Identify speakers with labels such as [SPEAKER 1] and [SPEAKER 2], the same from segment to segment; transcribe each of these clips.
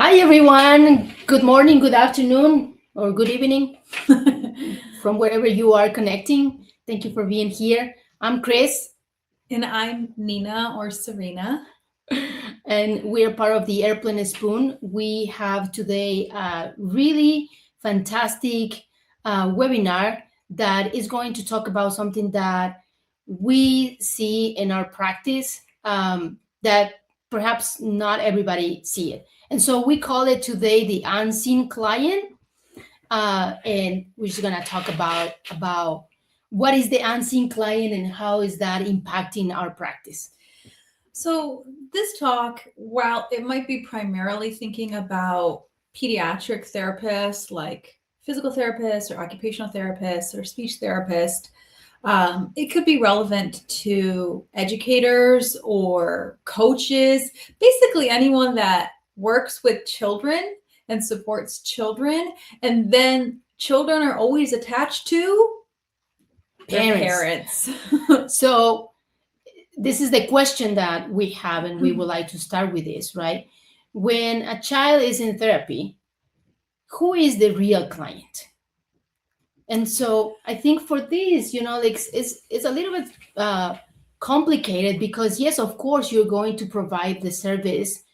[SPEAKER 1] Hi, everyone. Good morning, good afternoon, or good evening from wherever you are connecting. Thank you for being here. I'm Chris,
[SPEAKER 2] And I'm Nina or Serena.
[SPEAKER 1] and we're part of the Airplane Spoon. We have today a really fantastic webinar that is going to talk about something that we see in our practice that perhaps not everybody see it. And so we call it today the unseen client, and we're just gonna talk about what is the unseen client and how is that impacting our practice.
[SPEAKER 2] So, this talk, while it might be primarily thinking about pediatric therapists like physical therapists or occupational therapists or speech therapists, it could be relevant to educators or coaches, basically anyone that works with children and supports children. And then children are always attached to their parents.
[SPEAKER 1] So this is the question that we have, and we would like to start with this, right? When a child is in therapy, who is the real client? And so I think for this, like it's a little bit complicated because yes, of course, you're going to provide the service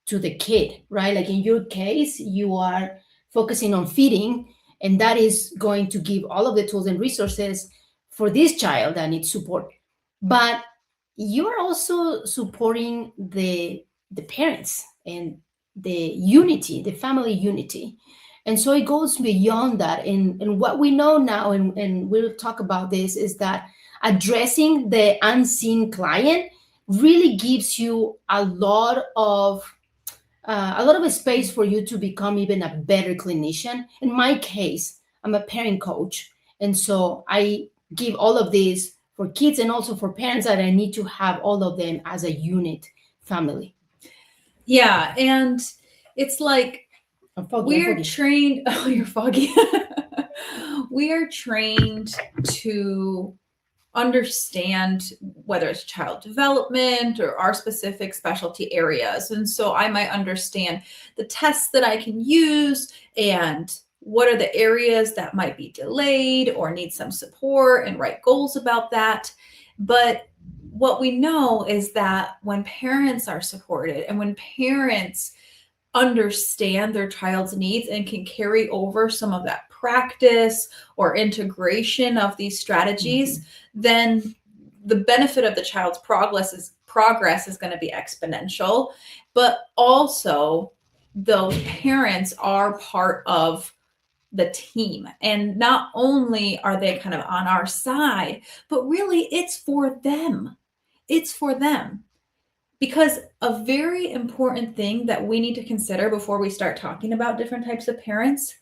[SPEAKER 1] to the kid, right? Like in your case, you are focusing on feeding, and that is going to give all of the tools and resources for this child that needs support. But you're also supporting the parents and the unity, the family unity. And so it goes beyond that. And what we know now, and we'll talk about this, is that addressing the unseen client really gives you a lot of space for you to become even a better clinician. In my case, I'm a parent coach, and so I give all of this for kids and also for parents that I need to have all of them as a unit family.
[SPEAKER 2] Yeah, and it's like we're
[SPEAKER 1] foggy.
[SPEAKER 2] trained. Oh, you're foggy. We are trained to understand whether it's child development or our specific specialty areas. And so I might understand the tests that I can use and what are the areas that might be delayed or need some support and write goals about that. But what we know is that when parents are supported and when parents understand their child's needs and can carry over some of that practice or integration of these strategies, then the benefit of the child's progress is going to be exponential. But also, those parents are part of the team. And not only are they kind of on our side, but really it's for them. It's for them. Because a very important thing that we need to consider before we start talking about different types of parents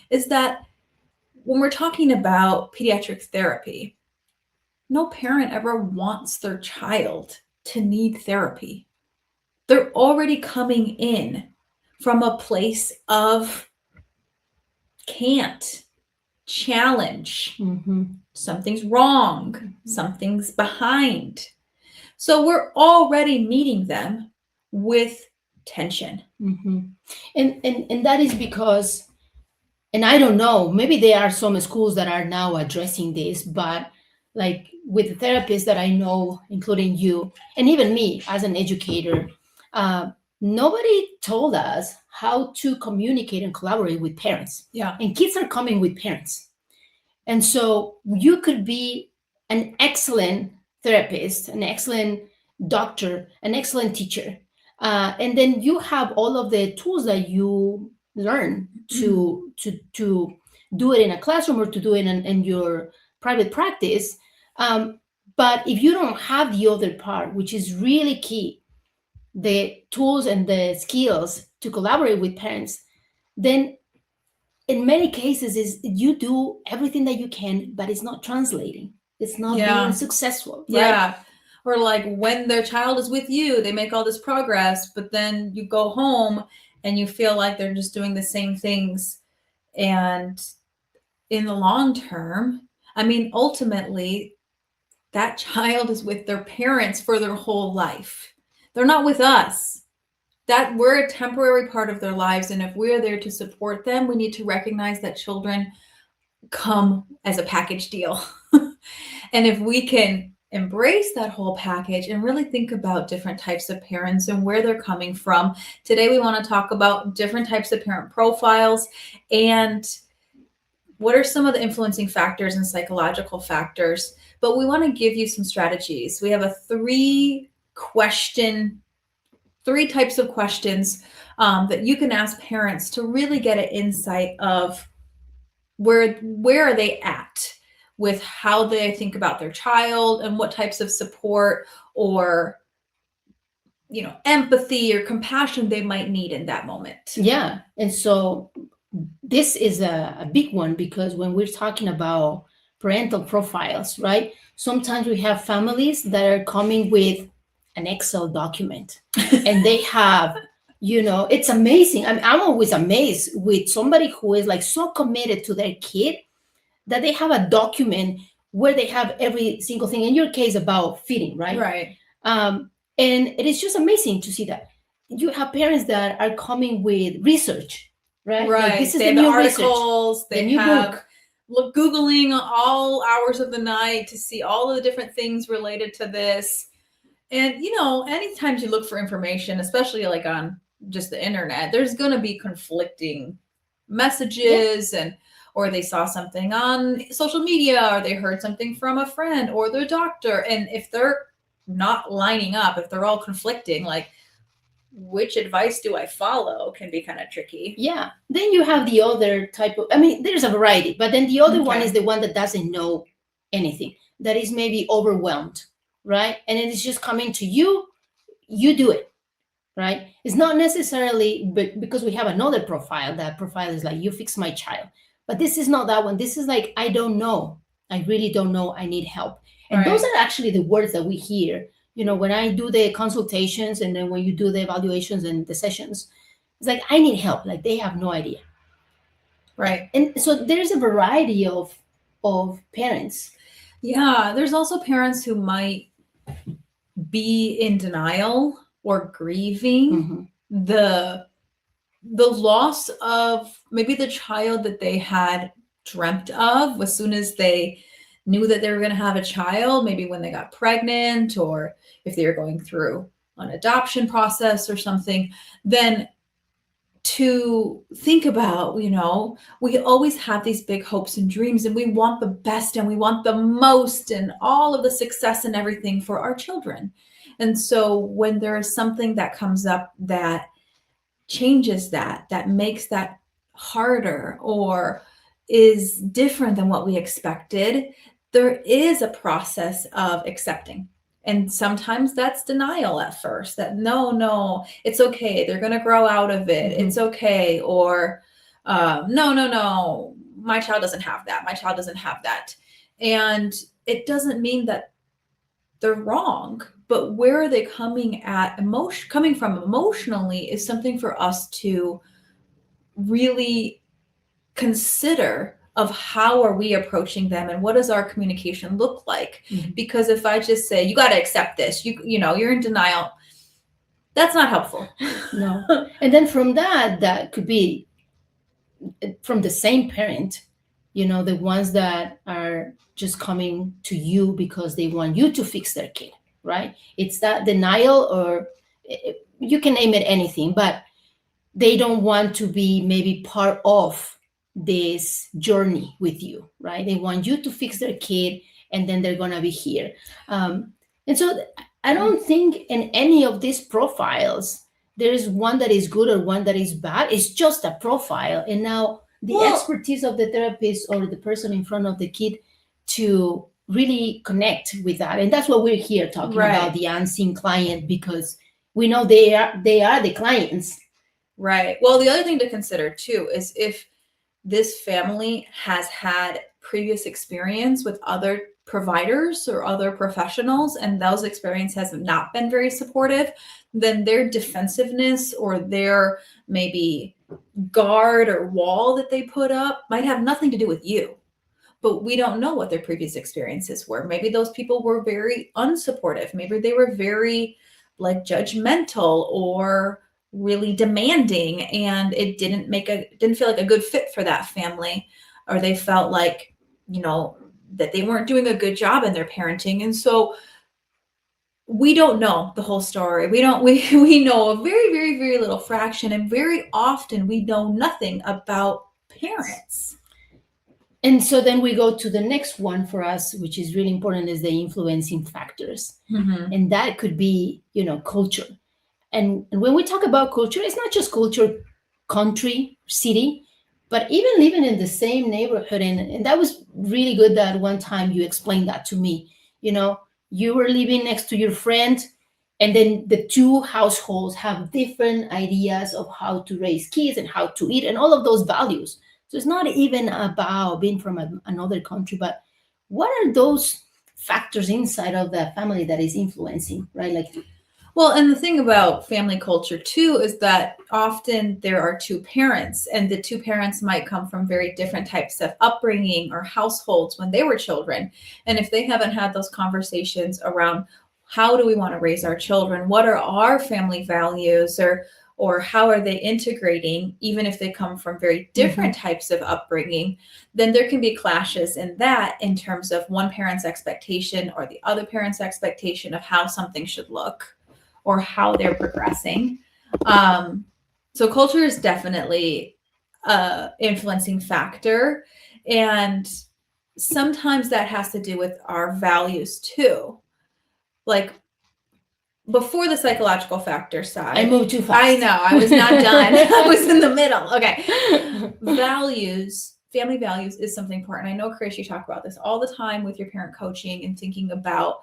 [SPEAKER 2] is that when we're talking about pediatric therapy, no parent ever wants their child to need therapy. They're already coming in from a place of can't, challenge, something's wrong, something's behind. So we're already meeting them with tension.
[SPEAKER 1] And that is because, and I don't know, maybe there are some schools that are now addressing this, but like with the therapists that I know, including you and even me as an educator, nobody told us how to communicate and collaborate with parents.
[SPEAKER 2] Yeah.
[SPEAKER 1] And kids are coming with parents. And so you could be an excellent therapist, an excellent doctor, an excellent teacher. And then you have all of the tools that you learn to do it in a classroom or to do it in your private practice. But if you don't have the other part, which is really key, the tools and the skills to collaborate with parents, then in many cases is you do everything that you can, but it's not translating. It's not being successful. Right?
[SPEAKER 2] Yeah. Or like when their child is with you, they make all this progress, but then you go home and you feel like they're just doing the same things. And in the long term, I mean, ultimately, that child is with their parents for their whole life. They're not with us. that we're a temporary part of their lives. And if we're there to support them, we need to recognize that children come as a package deal. And if we can embrace that whole package and really think about different types of parents and where they're coming from. Today, we want to talk about different types of parent profiles and what are some of the influencing factors and psychological factors. But we want to give you some strategies. We have a three types of questions that you can ask parents to really get an insight of where are they at with how they think about their child and what types of support or empathy or compassion they might need in that moment.
[SPEAKER 1] Yeah. And so this is a big one, because when we're talking about parental profiles, right? Sometimes we have families that are coming with an Excel document and they have, it's amazing. I'm always amazed with somebody who is like so committed to their kid that they have a document where they have every single thing, in your case about feeding, right?
[SPEAKER 2] Right.
[SPEAKER 1] And it is just amazing to see that. You have parents that are coming with research, right?
[SPEAKER 2] Right.
[SPEAKER 1] Like, this is
[SPEAKER 2] they
[SPEAKER 1] the
[SPEAKER 2] have
[SPEAKER 1] new
[SPEAKER 2] articles.
[SPEAKER 1] research,
[SPEAKER 2] They
[SPEAKER 1] the new
[SPEAKER 2] have
[SPEAKER 1] book.
[SPEAKER 2] Googling all hours of the night to see all of the different things related to this. And, anytime you look for information, especially like on just the internet, there's going to be conflicting messages or they saw something on social media, or they heard something from a friend or their doctor. And if they're not lining up, if they're all conflicting, like, which advice do I follow can be kind of tricky.
[SPEAKER 1] Yeah. Then you have the other type of, there's a variety, but then the other one is the one that doesn't know anything, that is maybe overwhelmed, right? And it is just coming to you, you do it, right? It's not necessarily, but because we have another profile, that profile is like, you fix my child. But this is not that one. This is like, I don't know. I really don't know. I need help. And those are actually the words that we hear, when I do the consultations and then when you do the evaluations and the sessions, it's like, I need help. Like, they have no idea.
[SPEAKER 2] Right.
[SPEAKER 1] And so there's a variety of parents.
[SPEAKER 2] Yeah. There's also parents who might be in denial or grieving the loss of maybe the child that they had dreamt of as soon as they knew that they were going to have a child, maybe when they got pregnant, or if they were going through an adoption process or something. Then to think about, we always have these big hopes and dreams, and we want the best and we want the most and all of the success and everything for our children. And so when there is something that comes up that changes that makes that harder or is different than what we expected, there is a process of accepting. And sometimes that's denial at first, that no, it's okay, they're going to grow out of it, it's okay. Or no, my child doesn't have that. And it doesn't mean that they're wrong, but where are they coming from emotionally is something for us to really consider, of how are we approaching them and what does our communication look like? Because if I just say, you got to accept this, you're in denial, that's not helpful.
[SPEAKER 1] No. And then from that could be from the same parent, the ones that are just coming to you because they want you to fix their kid, right? It's that denial, or you can name it anything, but they don't want to be maybe part of this journey with you, right? They want you to fix their kid, and then they're gonna be here. And so I don't think in any of these profiles there's one that is good or one that is bad. It's just a profile, and now the expertise of the therapist or the person in front of the kid to really connect with that. And that's what we're here talking about, the unseen client, because we know they are the clients.
[SPEAKER 2] Right. Well, the other thing to consider too is if this family has had previous experience with other providers or other professionals, and those experiences have not been very supportive, then their defensiveness or their maybe guard or wall that they put up might have nothing to do with you. But we don't know what their previous experiences were. Maybe those people were very unsupportive. Maybe they were very judgmental or really demanding, and it didn't feel like a good fit for that family, or they felt like, that they weren't doing a good job in their parenting. And so we don't know the whole story. We know a very, very, very little fraction, and very often we know nothing about parents.
[SPEAKER 1] And so then we go to the next one for us, which is really important, is the influencing factors.
[SPEAKER 2] Mm-hmm.
[SPEAKER 1] And that could be, culture. And when we talk about culture, it's not just culture, country, city, but even living in the same neighborhood. And that was really good that one time you explained that to me. You were living next to your friend, and then the two households have different ideas of how to raise kids and how to eat and all of those values. So it's not even about being from another country, but what are those factors inside of the family that is influencing, right? Like,
[SPEAKER 2] well, and the thing about family culture too is that often there are two parents, and the two parents might come from very different types of upbringing or households when they were children. And if they haven't had those conversations around how do we want to raise our children, what are our family values, or how are they integrating, even if they come from very different types of upbringing, then there can be clashes in that, in terms of one parent's expectation or the other parent's expectation of how something should look or how they're progressing. So culture is definitely an influencing factor. And sometimes that has to do with our values too. Like, before the psychological factor side.
[SPEAKER 1] I moved too fast.
[SPEAKER 2] I know, I was not done. I was in the middle. Okay. Values, family values is something important. I know, Chris, you talk about this all the time with your parent coaching and thinking about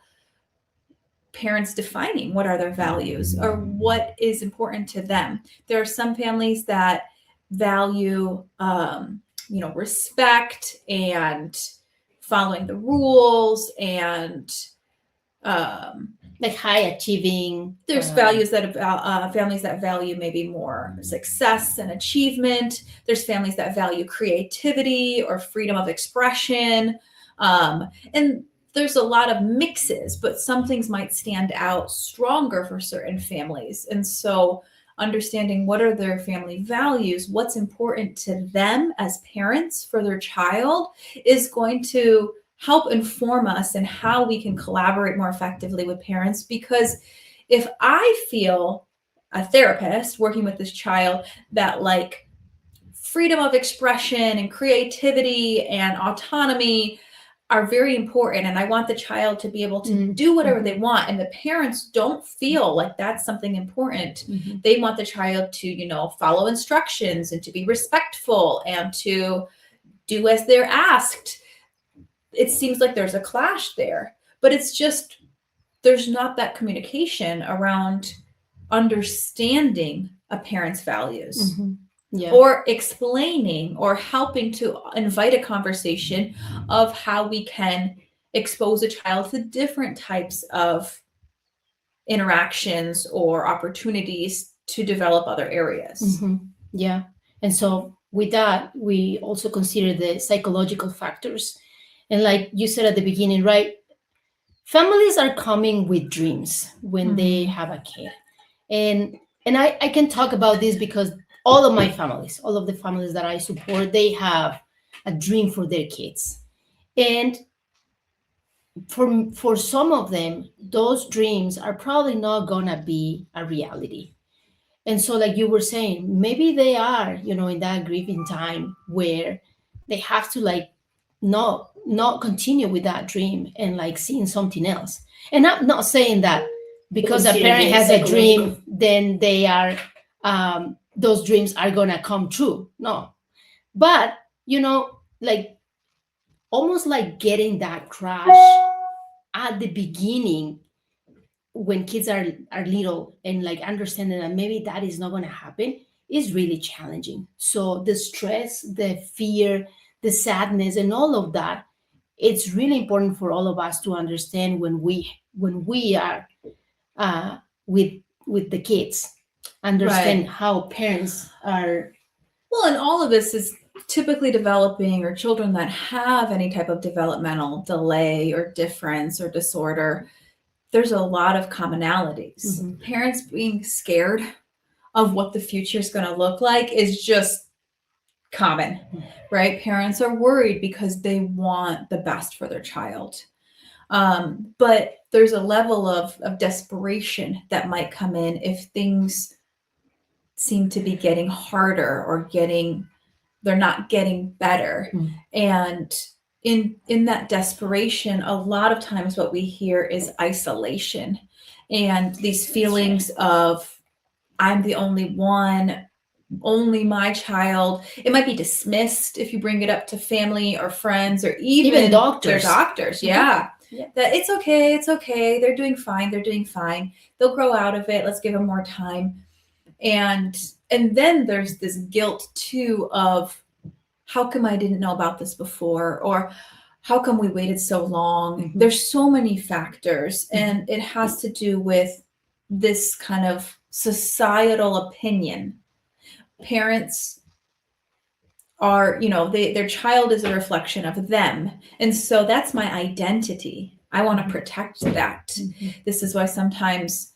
[SPEAKER 2] parents defining what are their values or what is important to them. There are some families that value, respect and following the rules and,
[SPEAKER 1] like high achieving.
[SPEAKER 2] There's values that families that value maybe more success and achievement. There's families that value creativity or freedom of expression. And there's a lot of mixes, but some things might stand out stronger for certain families. And so understanding what are their family values, what's important to them as parents for their child, is going to help inform us and how we can collaborate more effectively with parents. Because if I feel, a therapist working with this child, that like freedom of expression and creativity and autonomy are very important, and I want the child to be able to do whatever they want, and the parents don't feel like that's something important. They want the child to, follow instructions and to be respectful and to do as they're asked. It seems like there's a clash there, but it's just, there's not that communication around understanding a parent's values.
[SPEAKER 1] Yeah.
[SPEAKER 2] Or explaining or helping to invite a conversation of how we can expose a child to different types of interactions or opportunities to develop other areas.
[SPEAKER 1] Yeah. And so with that, we also consider the psychological factors. And like you said at the beginning, right? Families are coming with dreams when they have a kid. And I can talk about this because all of the families that I support, they have a dream for their kids. And for some of them, those dreams are probably not gonna be a reality. And so, like you were saying, maybe they are, in that grieving time where they have to like not continue with that dream and like seeing something else. And I'm not saying that because a parent has a dream, then they are those dreams are gonna come true. No. But like almost like getting that crash at the beginning when kids are little, and like understanding that maybe that is not going to happen is really challenging. So the stress, the fear, the sadness, and all of that, it's really important for all of us to understand when we are with the kids, understand how parents are.
[SPEAKER 2] Well, and all of this is typically developing, or children that have any type of developmental delay or difference or disorder. There's a lot of commonalities. Parents being scared of what the future is going to look like is just common, right? Parents are worried because they want the best for their child. But there's a level of desperation that might come in if things seem to be getting harder or they're not getting better. And in that desperation, a lot of times what we hear is isolation and these feelings of, I'm the only one, only my child. It might be dismissed if you bring it up to family or friends or even
[SPEAKER 1] doctors.
[SPEAKER 2] Their doctors. Yeah. That it's okay. They're doing fine. They'll grow out of it. Let's give them more time. And then there's this guilt too of, how come I didn't know about this before? Or how come we waited so long? There's so many factors, and it has to do with this kind of societal opinion. Parents are, their child is a reflection of them. And so that's my identity. I want to protect that. This is why sometimes,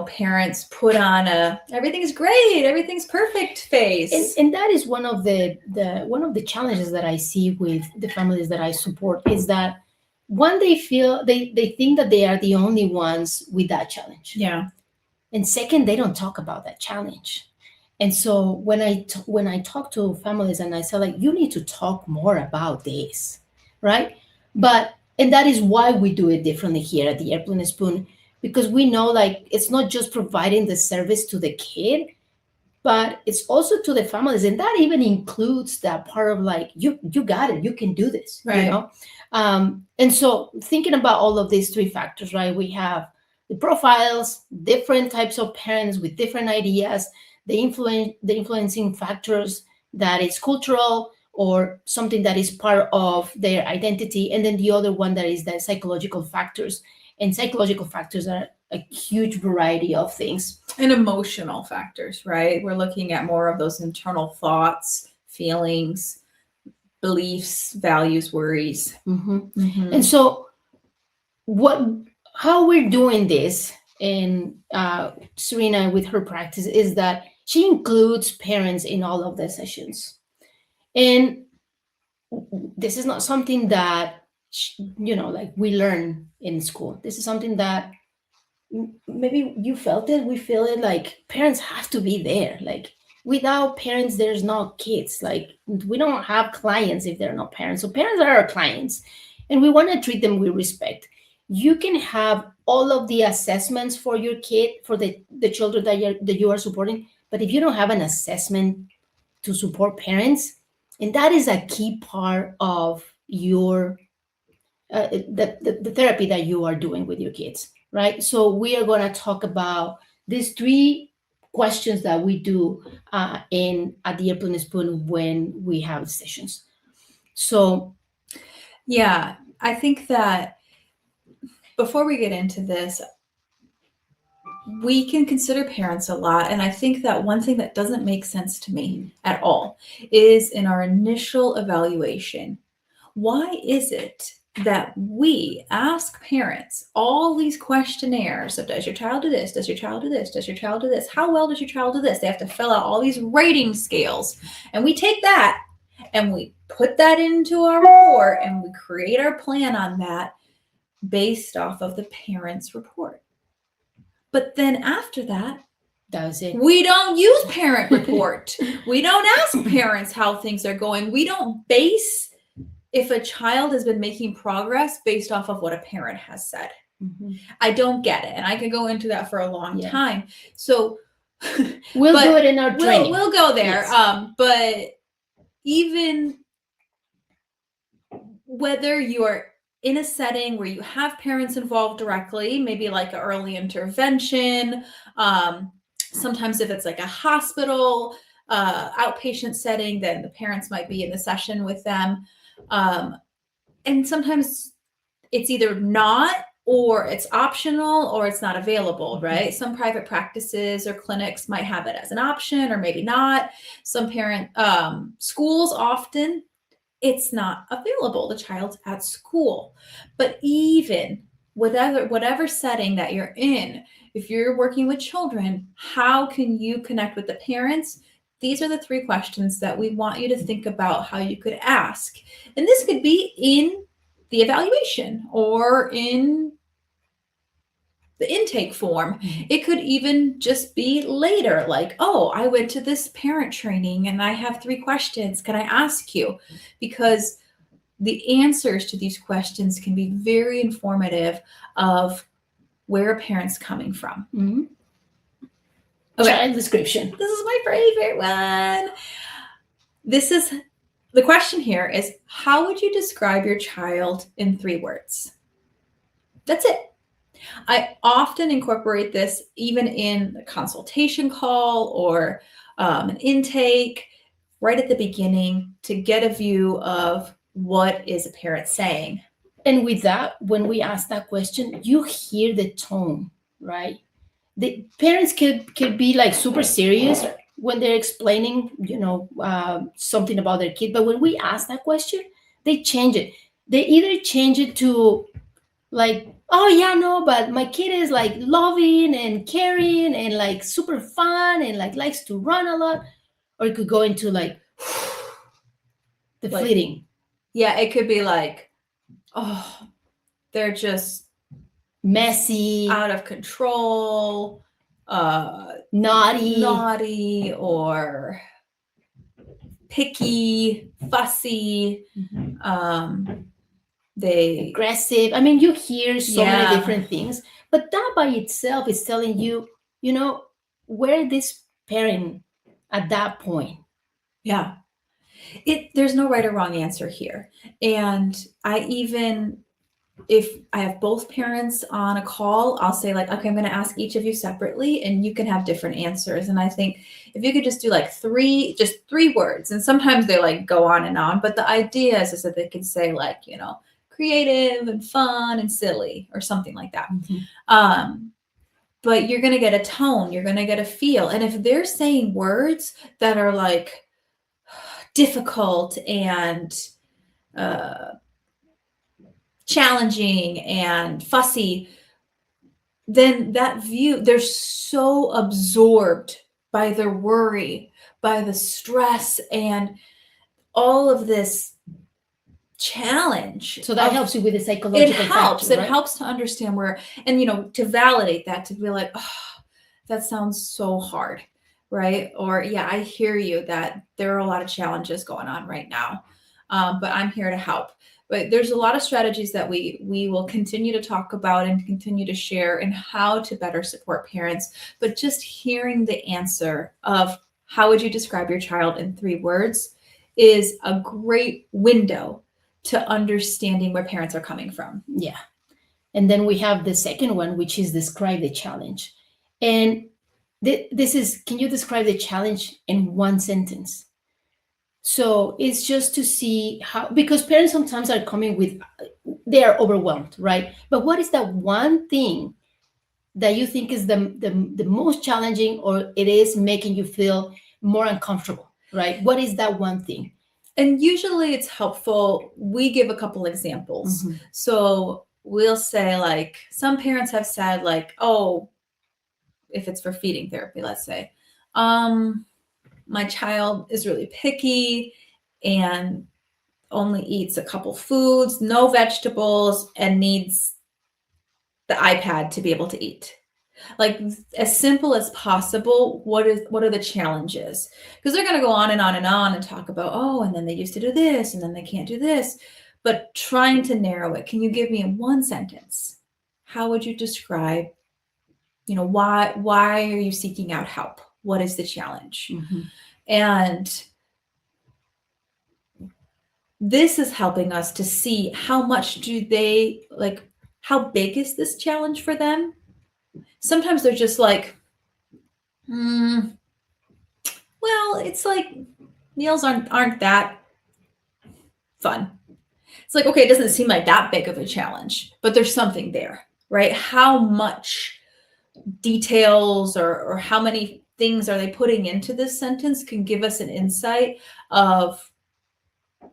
[SPEAKER 2] parents put on everything's great, everything's perfect face.
[SPEAKER 1] And that is one of the challenges that I see with the families that I support, is that one, they feel they think that they are the only ones with that challenge.
[SPEAKER 2] Yeah.
[SPEAKER 1] And second, they don't talk about that challenge. And so when I talk to families and I say, like, you need to talk more about this, right? And that is why we do it differently here at the Airplane Spoon, because we know, like, it's not just providing the service to the kid, but it's also to the families. And that even includes that part of, like, you got it, you can do this,
[SPEAKER 2] right?
[SPEAKER 1] And so thinking about all of these three factors, right? We have the profiles, different types of parents with different ideas, the influencing factors that is cultural or something that is part of their identity, and then the other one that is the psychological factors. And psychological factors are a huge variety of things.
[SPEAKER 2] And emotional factors, right? We're looking at more of those internal thoughts, feelings, beliefs, values, worries.
[SPEAKER 1] And so how we're doing this, and Serena with her practice, is that she includes parents in all of the sessions. And this is not something that, like, we learn in school. This is something that maybe you felt it, we feel it, like, parents have to be there. Like, without parents, there's no kids. Like, we don't have clients if they're not parents. So parents are our clients, and we want to treat them with respect. You can have all of the assessments for your kid, for the children that you are supporting, but if you don't have an assessment to support parents, and that is a key part of your the therapy that you are doing with your kids, right? So we are going to talk about these three questions that we do at the Airplane Spoon when we have sessions. So,
[SPEAKER 2] yeah, I think that before we get into this, we can consider parents a lot. And I think that one thing that doesn't make sense to me at all is in our initial evaluation, why is it that we ask parents all these questionnaires of, does your child do this? Does your child do this? Does your child do this? How well does your child do this? They have to fill out all these rating scales. And we take that and we put that into our report and we create our plan on that based off of the parent's report. But then after that,
[SPEAKER 1] that's it.
[SPEAKER 2] We don't use parent report. We don't ask parents how things are going. We don't base if a child has been making progress based off of what a parent has said. I don't get it. And I could go into that for a long time. So
[SPEAKER 1] we'll do it in our training.
[SPEAKER 2] We'll go there. Yes. But even whether you are in a setting where you have parents involved directly, maybe like an early intervention, sometimes if it's like a hospital, outpatient setting, then the parents might be in the session with them. And sometimes it's either not, or it's optional, or it's not available, right? Some private practices or clinics might have it as an option, or maybe not. Some schools often, it's not available. The child's at school. But even whatever setting that you're in, if you're working with children, how can you connect with the parents? These are the 3 questions that we want you to think about how you could ask. And this could be in the evaluation or in the intake form. It could even just be later, like, oh, I went to this parent training and I have 3 questions. Can I ask you? Because the answers to these questions can be very informative of where a parent's coming from.
[SPEAKER 1] Mm-hmm.
[SPEAKER 2] Okay.
[SPEAKER 1] Child description.
[SPEAKER 2] This is my favorite one. The question here is, how would you describe your child in 3 words? That's it. I often incorporate this even in a consultation call or an intake right at the beginning to get a view of what is a parent saying.
[SPEAKER 1] And with that, when we ask that question, you hear the tone, right? The parents could be like super serious when they're explaining, something about their kid. But when we ask that question, they change it. They either change it to like, oh yeah, no, but my kid is like loving and caring and like super fun and like likes to run a lot. Or it could go into like the
[SPEAKER 2] Like,
[SPEAKER 1] fleeting.
[SPEAKER 2] Yeah, it could be like, oh, they're just
[SPEAKER 1] messy,
[SPEAKER 2] out of control,
[SPEAKER 1] naughty,
[SPEAKER 2] or picky, fussy. They
[SPEAKER 1] aggressive. I mean, you hear so
[SPEAKER 2] Yeah.
[SPEAKER 1] many different things, but that by itself is telling you, where this parent at that point.
[SPEAKER 2] Yeah. There's no right or wrong answer here. And if I have both parents on a call, I'll say like, okay, I'm going to ask each of you separately and you can have different answers. And I think if you could just do like 3 words, and sometimes they like go on and on, but the idea is that they can say like, creative and fun and silly or something like that.
[SPEAKER 1] Mm-hmm.
[SPEAKER 2] But you're going to get a tone, you're going to get a feel. And if they're saying words that are like difficult and challenging and fussy, then they're so absorbed by their worry, by the stress and all of this challenge.
[SPEAKER 1] So that helps you with the psychological factor,
[SPEAKER 2] It helps to understand where, and to validate that, to be like, oh, that sounds so hard, right? Or yeah, I hear you that there are a lot of challenges going on right now, but I'm here to help. But there's a lot of strategies that we will continue to talk about and continue to share and how to better support parents. But just hearing the answer of how would you describe your child in 3 words is a great window to understanding where parents are coming from.
[SPEAKER 1] Yeah. And then we have the second one, which is describe the challenge. And this is, can you describe the challenge in 1 sentence? So it's just to see how, because parents sometimes are coming with, they are overwhelmed, right? But what is that one thing that you think is the most challenging, or it is making you feel more uncomfortable, right? What is that one thing?
[SPEAKER 2] And usually it's helpful. We give a couple examples.
[SPEAKER 1] Mm-hmm.
[SPEAKER 2] So we'll say like, some parents have said like, oh, if it's for feeding therapy, let's say, my child is really picky and only eats a couple foods, no vegetables, and needs the iPad to be able to eat. Like, as simple as possible, what are the challenges? Because they're going to go on and on and on and talk about, oh, and then they used to do this, and then they can't do this. But trying to narrow it. Can you give me in 1 sentence? How would you describe, why are you seeking out help? What is the challenge?
[SPEAKER 1] Mm-hmm.
[SPEAKER 2] And this is helping us to see how much how big is this challenge for them? Sometimes they're just like, well, it's like meals aren't that fun. It's like, okay, it doesn't seem like that big of a challenge, but there's something there, right? How much details or how many things are they putting into this sentence can give us an insight of,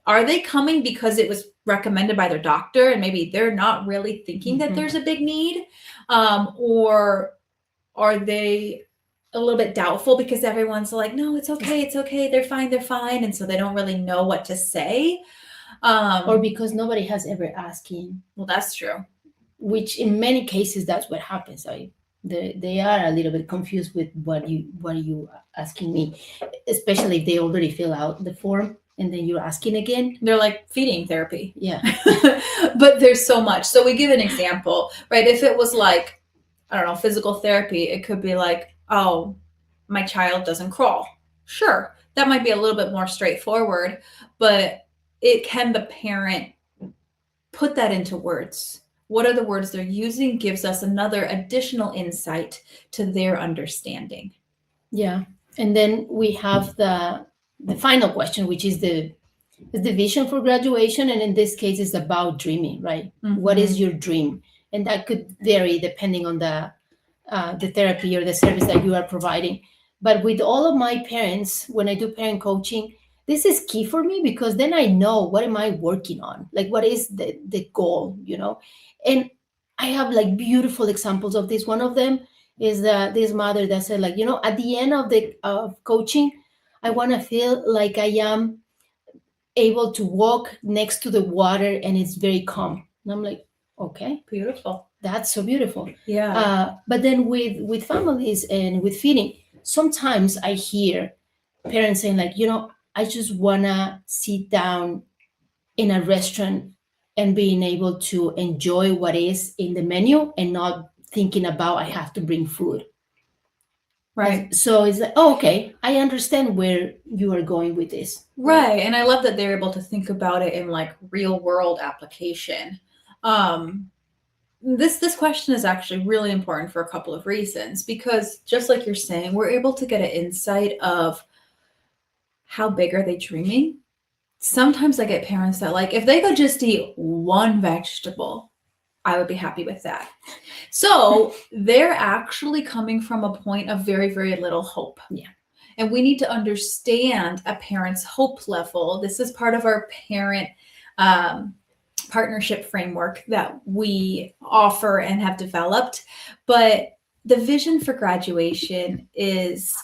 [SPEAKER 2] are they coming because it was recommended by their doctor, and maybe they're not really thinking that there's a big need, or are they a little bit doubtful because everyone's like, no, it's okay, they're fine, and so they don't really know what to say,
[SPEAKER 1] or because nobody has ever asked him.
[SPEAKER 2] Well, that's true.
[SPEAKER 1] Which in many cases that's what happens. They are a little bit confused with what are you asking me, especially if they already fill out the form and then you're asking again.
[SPEAKER 2] They're like feeding therapy.
[SPEAKER 1] Yeah.
[SPEAKER 2] But there's so much. So we give an example, right? If it was like, I don't know, physical therapy, it could be like, oh, my child doesn't crawl. Sure, that might be a little bit more straightforward, but can the parent put that into words? What are the words they're using gives us another additional insight to their understanding.
[SPEAKER 1] Yeah. And then we have the final question, which is the vision for graduation. And in this case, it's about dreaming, right? What is your dream? And that could vary depending on the therapy or the service that you are providing. But with all of my parents, when I do parent coaching, this is key for me because then I know what am I working on? Like, what is the goal, And I have like beautiful examples of this. One of them is this mother that said, like, at the end of coaching, I want to feel like I am able to walk next to the water and it's very calm. And I'm like, okay,
[SPEAKER 2] beautiful.
[SPEAKER 1] That's so beautiful.
[SPEAKER 2] Yeah.
[SPEAKER 1] But then with families and with feeding, sometimes I hear parents saying, like, I just want to sit down in a restaurant and being able to enjoy what is in the menu and not thinking about I have to bring food.
[SPEAKER 2] Right.
[SPEAKER 1] So it's like, oh, okay, I understand where you are going with this.
[SPEAKER 2] Right. And I love that they're able to think about it in like real world application. This question is actually really important for a couple of reasons, because just like you're saying, we're able to get an insight of how big are they dreaming. Sometimes I get parents that, like, if they could just eat one vegetable, I would be happy with that. So they're actually coming from a point of very, very little hope.
[SPEAKER 1] Yeah.
[SPEAKER 2] And we need to understand a parent's hope level. This is part of our parent partnership framework that we offer and have developed. But the vision for graduation is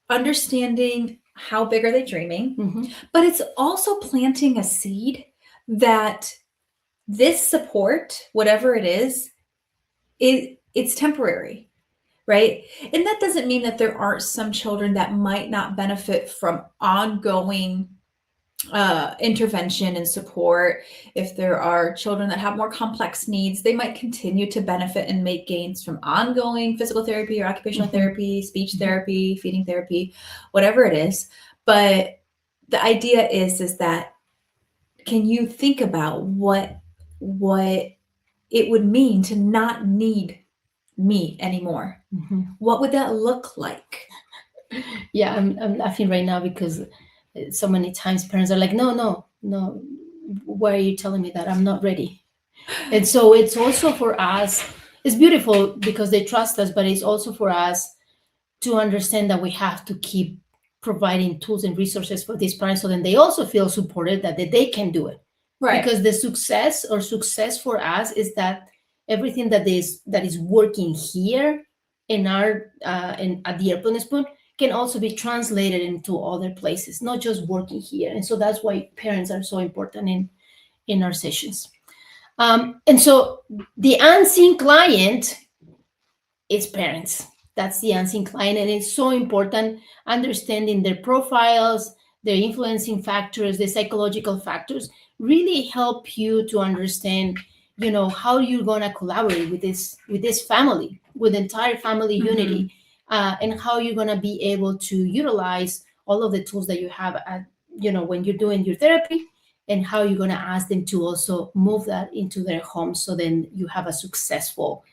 [SPEAKER 2] understanding how big are they dreaming, but it's also planting a seed that this support, whatever it is, it's temporary, right? And that doesn't mean that there aren't some children that might not benefit from ongoing intervention and support. If there are children that have more complex needs, they might continue to benefit and make gains from ongoing physical therapy or occupational therapy, speech therapy, feeding therapy, whatever it is. But the idea is that, can you think about what it would mean to not need meat anymore? What would that look like?
[SPEAKER 1] Yeah, I'm laughing right now because so many times parents are like, no, why are you telling me that? I'm not ready. And so it's also for us, it's beautiful because they trust us, but it's also for us to understand that we have to keep providing tools and resources for these parents so then they also feel supported that they can do it.
[SPEAKER 2] Right.
[SPEAKER 1] Because the success for us is that everything that is working here in our at the Airplane Spoon can also be translated into other places, not just working here. And so that's why parents are so important in our sessions. And so the unseen client is parents. That's the unseen client. And it's so important understanding their profiles, their influencing factors, the psychological factors, really help you to understand, how you're going to collaborate with this family, with the entire family unity. And how you're going to be able to utilize all of the tools that you have when you're doing your therapy, and how you're going to ask them to also move that into their home so then you have a successful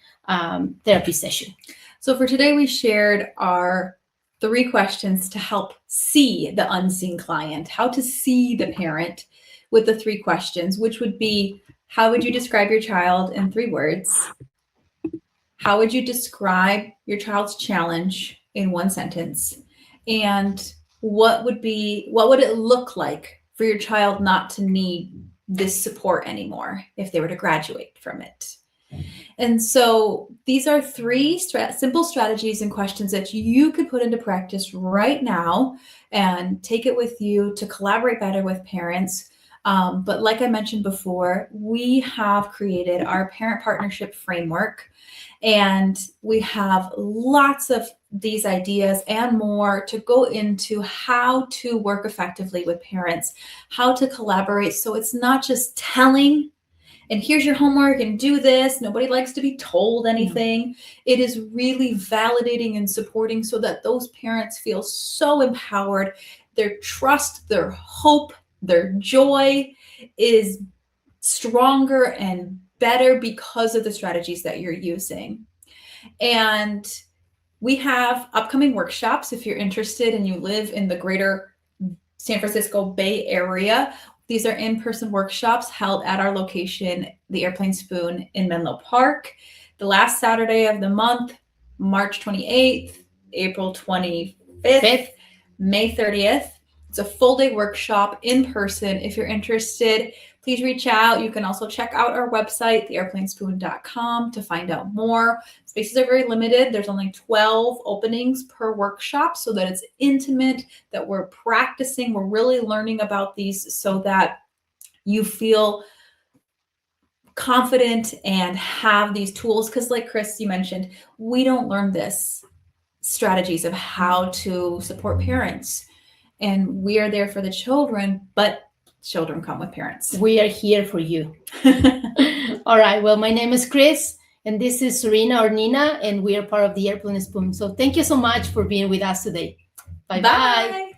[SPEAKER 1] therapy session.
[SPEAKER 2] So for today, we shared our 3 questions to help see the unseen client, how to see the parent with the 3 questions, which would be, how would you describe your child in 3 words? How would you describe your child's challenge in 1 sentence? And what would it look like for your child not to need this support anymore if they were to graduate from it. And so these are three simple strategies and questions that you could put into practice right now and take it with you to collaborate better with parents. But like I mentioned before, we have created our parent partnership framework, and we have lots of these ideas and more to go into how to work effectively with parents, how to collaborate. So it's not just telling, and here's your homework and do this. Nobody likes to be told anything. It is really validating and supporting so that those parents feel so empowered. Their trust, their hope, their joy is stronger and better because of the strategies that you're using. And we have upcoming workshops if you're interested and you live in the greater San Francisco Bay Area. These are in-person workshops held at our location, the Airplane Spoon in Menlo Park, the last Saturday of the month, March 28th, April 25th, May 30th. It's a full day workshop in person. If you're interested, please reach out. You can also check out our website, theairplanespoon.com, to find out more. Spaces are very limited. There's only 12 openings per workshop so that it's intimate, that we're practicing, we're really learning about these so that you feel confident and have these tools. Because like Chris, you mentioned, we don't learn this strategies of how to support parents. And we are there for the children, but children come with parents.
[SPEAKER 1] We are here for you. All right. Well, my name is Chris, and this is Serena or Nina, and we are part of the Airplane Spoon. So thank you so much for being with us today. Bye-bye.
[SPEAKER 2] Bye.